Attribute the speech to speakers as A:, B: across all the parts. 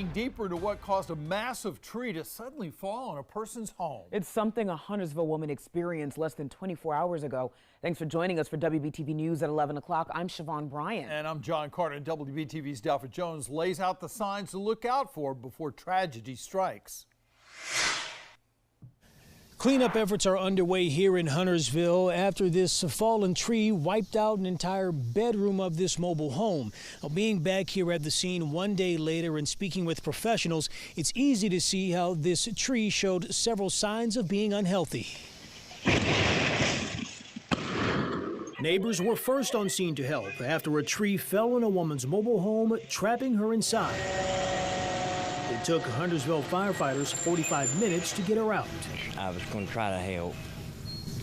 A: Deeper into what caused a massive tree to suddenly fall on a person's home.
B: It's something a Huntersville woman experienced less than 24 hours ago. Thanks for joining us for WBTV News at 11 o'clock. I'm Siobhan Bryant.
A: And I'm John Carter. And WBTV's Dalford Jones lays out the signs to look out for before tragedy strikes.
C: Cleanup efforts are underway here in Huntersville after this fallen tree wiped out an entire bedroom of this mobile home. Now, being back here at the scene one day later and speaking with professionals, it's easy to see how this tree showed several signs of being unhealthy. Neighbors were first on scene to help after a tree fell on a woman's mobile home, trapping her inside. It took Huntersville firefighters 45 minutes to get her out.
D: I was going to try to help,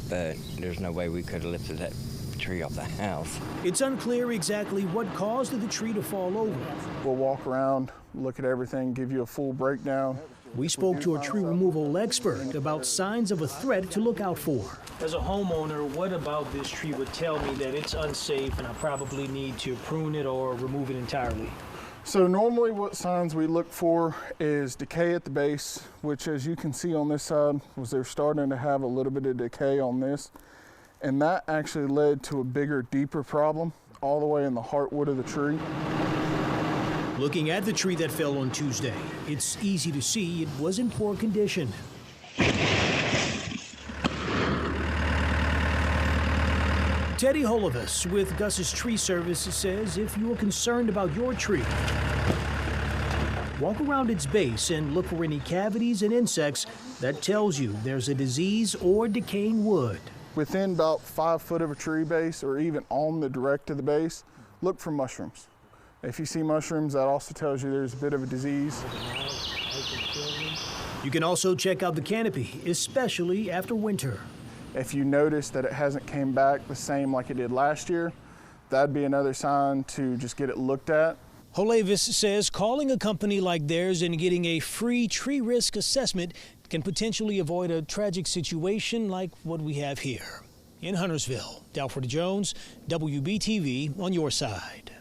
D: but there's no way we could have lifted that tree off the house.
C: It's unclear exactly what caused the tree to fall over.
E: We'll walk around, look at everything, give you a full breakdown.
C: We spoke to a tree removal expert about signs of a threat to look out for. As a homeowner, what about this tree would tell me that it's unsafe and I probably need to prune it or remove it entirely?
E: So normally what signs we look for is decay at the base, which as you can see on this side, was they're starting to have a little bit of decay on this. And that actually led to a bigger, deeper problem all the way in the heartwood of the tree.
C: Looking at the tree that fell on Tuesday, it's easy to see it was in poor condition. Teddy Holovis with Gus's Tree Service says if you are concerned about your tree, walk around its base and look for any cavities and insects. That tells you there's a disease or decaying wood.
E: Within about 5 foot of a tree base or even on the direct of the base, look for mushrooms. If you see mushrooms, that also tells you there's a bit of a disease.
C: You can also check out the canopy, especially after winter.
E: If you notice that it hasn't came back the same like it did last year, that'd be another sign to just get it looked at.
C: Holavis says calling a company like theirs and getting a free tree risk assessment can potentially avoid a tragic situation like what we have here. In Huntersville, Dalford Jones, WBTV on your side.